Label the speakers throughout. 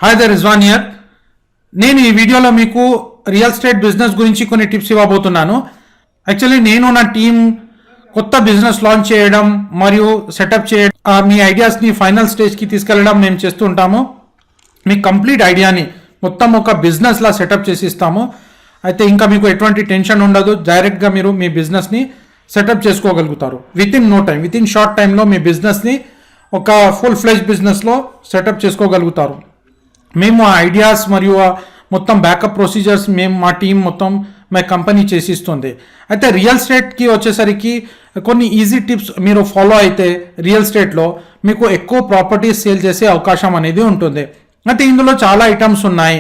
Speaker 1: Hi there Rizwan here. నేను ఈ వీడియోలో మీకు రియల్ ఎస్టేట్ బిజినెస్ గురించి కొన్ని టిప్స్ ఇవ్వబోతున్నాను. యాక్చువల్లీ నేను నా టీం కొత్త బిజినెస్ లాంచ్ చేయడం మరియు సెటప్ చేయడం, మీ ఐడియాస్ని ఫైనల్ స్టేజ్కి తీసుకెళ్ళడం మేము చేస్తూ ఉంటాము. మీ కంప్లీట్ ఐడియాని మొత్తం ఒక బిజినెస్లా సెటప్ చేసి ఇస్తాము. అయితే ఇంకా మీకు ఎటువంటి టెన్షన్ ఉండదు. డైరెక్ట్గా మీరు మీ బిజినెస్ని సెటప్ చేసుకోగలుగుతారు within no time, within short టైంలో మీ బిజినెస్ని ఒక ఫుల్ ఫ్లెజ్ బిజినెస్లో సెటప్ చేసుకోగలుగుతారు. మేము ఆ ఐడియాస్ మరియు మొత్తం బ్యాకప్ ప్రొసీజర్స్ మా టీం మొత్తం మా కంపెనీ చేసిస్తుంది. అయితే రియల్ ఎస్టేట్కి వచ్చేసరికి కొన్ని ఈజీ టిప్స్ మీరు ఫాలో అయితే రియల్ ఎస్టేట్లో మీకు ఎక్కువ ప్రాపర్టీస్ సేల్ చేసే అవకాశం అనేది ఉంటుంది. అయితే ఇందులో చాలా ఐటమ్స్ ఉన్నాయి.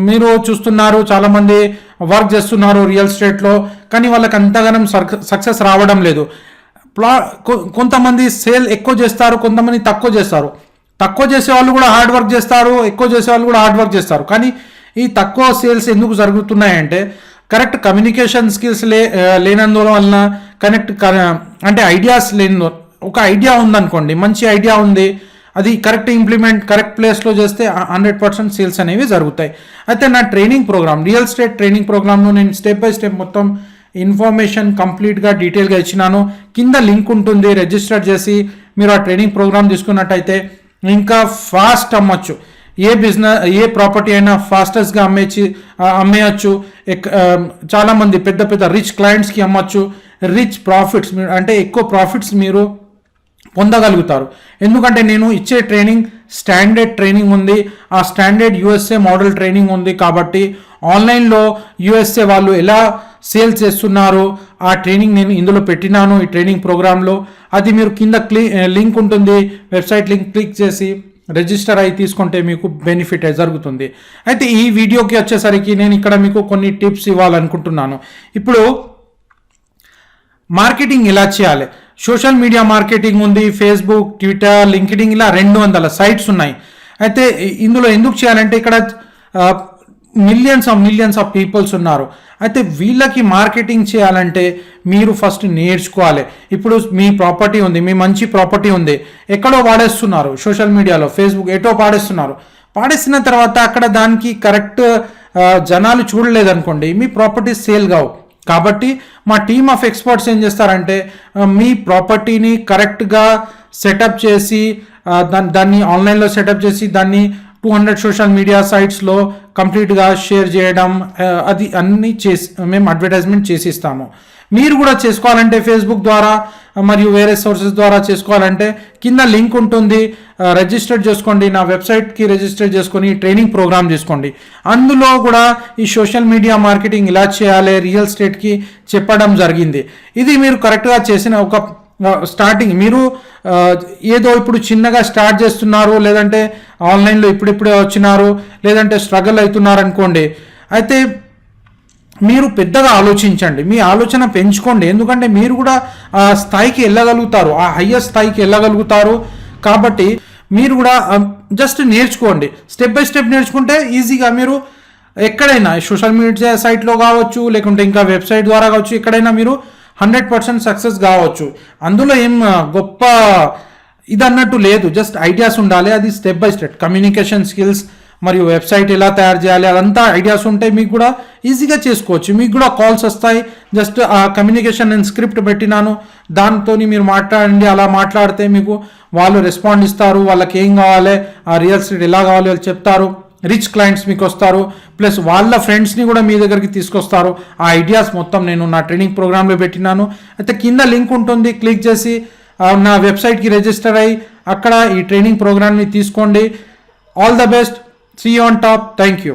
Speaker 1: మీరు చూస్తున్నారు, చాలామంది వర్క్ చేస్తున్నారు రియల్ ఎస్టేట్లో, కానీ వాళ్ళకి అంతగానం సక్సెస్ రావడం లేదు. కొంతమంది సేల్ ఎక్కువ చేస్తారు, కొంతమంది తక్కువ చేస్తారు. తక్కువ చేసే వాళ్ళు కూడా హార్డ్ వర్క్ చేస్తారు, ఎక్కువ చేసే వాళ్ళు కూడా హార్డ్ వర్క్ చేస్తారు. కానీ ఈ తక్కువ సేల్స్ ఎందుకు జరుగుతున్నాయంటే కరెక్ట్ కమ్యూనికేషన్ స్కిల్స్ లేనందువలన, అంటే ఐడియాస్ లేని. ఒక ఐడియా ఉందనుకోండి, మంచి ఐడియా ఉంది, అది కరెక్ట్ ఇంప్లిమెంట్ కరెక్ట్ ప్లేస్లో చేస్తే 100% సేల్స్ అనేవి జరుగుతాయి. అయితే నా training program, real estate training ప్రోగ్రామ్లో నేను స్టెప్ బై స్టెప్ మొత్తం ఇన్ఫర్మేషన్ కంప్లీట్గా డీటెయిల్గా ఇచ్చినాను. కింద లింక్ ఉంటుంది, రిజిస్టర్ చేసి మీరు ఆ ట్రైనింగ్ ప్రోగ్రామ్ తీసుకున్నట్టయితే ఇంకా ఫాస్ట్ అమ్మచ్చు. ఏ ప్రాపర్టీ అయినా ఫాస్టెస్ట్గా అమ్మేయచ్చు. చాలామంది పెద్ద పెద్ద రిచ్ క్లయింట్స్కి అమ్మచ్చు. రిచ్ ప్రాఫిట్స్, అంటే ఎక్కువ ప్రాఫిట్స్ మీరు పొందగలుగుతారు. ఎందుకంటే నేను ఇచ్చే ట్రైనింగ్ స్టాండర్డ్ ట్రైనింగ్ ఉంది, ఆ స్టాండర్డ్ యూఎస్ఏ మోడల్ ట్రైనింగ్ ఉంది. కాబట్టి ఆన్లైన్లో యూఎస్ఏ వాళ్ళు ఎలా సేల్ చేస్తున్నారు ఆ ట్రైనింగ్ నేను ఇందులో పెట్టినాను ఈ ట్రైనింగ్ ప్రోగ్రాంలో. అది మీరు కింద లింక్ ఉంటుంది, వెబ్సైట్ లింక్ క్లిక్ చేసి రిజిస్టర్ అయి తీసుకుంటే మీకు బెనిఫిట్ జరుగుతుంది. అయితే ఈ వీడియోకి వచ్చేసరికి నేను ఇక్కడ మీకు కొన్ని టిప్స్ ఇవ్వాలనుకుంటున్నాను. ఇప్పుడు మార్కెటింగ్ ఎలా చేయాలి. సోషల్ మీడియా మార్కెటింగ్ ఉంది, ఫేస్బుక్, ట్విట్టర్, లింక్డ్ఇన్, ఇలా 200 సైట్స్ ఉన్నాయి. అయితే ఇందులో ఎందుకు చేయాలంటే ఇక్కడ మిలియన్స్ ఆఫ్ పీపుల్స్ ఉన్నారు. అయితే వీళ్ళకి మార్కెటింగ్ చేయాలంటే మీరు ఫస్ట్ నేర్చుకోవాలి. ఇప్పుడు మీ ప్రాపర్టీ ఉంది, మీ మంచి ప్రాపర్టీ ఉంది, ఎక్కడో వాడేస్తున్నారు, సోషల్ మీడియాలో ఫేస్బుక్ ఎటో పాడేసిన తర్వాత అక్కడ దానికి కరెక్ట్ జనాలు చూడలేదనుకోండి, మీ ప్రాపర్టీ సేల్ కావు. కాబట్టి మా టీమ్ ఆఫ్ ఎక్స్పర్ట్స్ ఏం చేస్తారంటే మీ ప్రాపర్టీని కరెక్ట్గా సెటప్ చేసి దాన్ని ఆన్లైన్లో సెటప్ చేసి దాన్ని 200 సోషల్ మీడియా సైట్స్లో కంప్లీట్గా షేర్ చేయడం, అది అన్నీ మేము అడ్వర్టైజ్మెంట్ చేసి ఇస్తాము. మీరు కూడా చేసుకోవాలంటే ఫేస్బుక్ ద్వారా మరియు వేరే సోర్సెస్ ద్వారా చేసుకోవాలంటే కింద లింక్ ఉంటుంది, రిజిస్టర్ చేసుకోండి. నా వెబ్సైట్కి రిజిస్టర్ చేసుకొని ట్రైనింగ్ ప్రోగ్రామ్ చేసుకోండి. అందులో కూడా ఈ సోషల్ మీడియా మార్కెటింగ్ ఇలా చేయాలి రియల్ ఎస్టేట్కి చెప్పడం జరిగింది. ఇది మీరు కరెక్ట్గా చేసిన ఒక స్టార్టింగ్. మీరు ఏదో ఇప్పుడు చిన్నగా స్టార్ట్ చేస్తున్నారు, లేదంటే ఆన్లైన్లో ఇప్పుడిప్పుడే వచ్చినారు, లేదంటే స్ట్రగుల్ అవుతున్నారు అనుకోండి. అయితే మీరు పెద్దగా ఆలోచించండి, మీ ఆలోచన పెంచుకోండి. ఎందుకంటే మీరు కూడా ఆ స్థాయికి వెళ్ళగలుగుతారు, ఆ హయ్యెస్ట్ స్థాయికి వెళ్ళగలుగుతారు. కాబట్టి మీరు కూడా జస్ట్ నేర్చుకోండి, స్టెప్ బై స్టెప్ నేర్చుకుంటే ఈజీగా మీరు ఎక్కడైనా సోషల్ మీడియా సైట్లో కావచ్చు, లేకుంటే ఇంకా వెబ్సైట్ ద్వారా కావచ్చు, ఎక్కడైనా మీరు 100% సక్సెస్ కావచ్చు. అందులో ఏం గొప్ప ఇది అన్నట్టు లేదు, జస్ట్ ఐడియాస్ ఉండాలి. అది step by step communication skills మరియు వెబ్సైట్ ఎలా తయారు చేయాలి అదంతా ఐడియాస్ ఉంటాయి, మీకు కూడా ఈజీగా చేసుకోవచ్చు. మీకు కూడా కాల్స్ వస్తాయి, జస్ట్ ఆ కమ్యూనికేషన్ నేను స్క్రిప్ట్ పెట్టినాను, దాంతో మీరు మాట్లాడండి. అలా మాట్లాడితే మీకు వాళ్ళు రెస్పాండ్ ఇస్తారు, వాళ్ళకి ఏం కావాలి, ఆ రియల్ ఎస్టేట్ ఎలా కావాలి వాళ్ళు చెప్తారు. రిచ్ క్లయింట్స్ మీకు వస్తారు, ప్లస్ వాళ్ళ ఫ్రెండ్స్ని కూడా మీ దగ్గరికి తీసుకొస్తారు. ఆ ఐడియాస్ మొత్తం నేను నా ట్రైనింగ్ ప్రోగ్రాంలో పెట్టినాను. అయితే కింద లింక్ ఉంటుంది, క్లిక్ చేసి నా వెబ్సైట్కి రిజిస్టర్ అయ్యి అక్కడ ఈ ట్రైనింగ్ ప్రోగ్రామ్ని తీసుకోండి. All the best, see you on top. Thank you.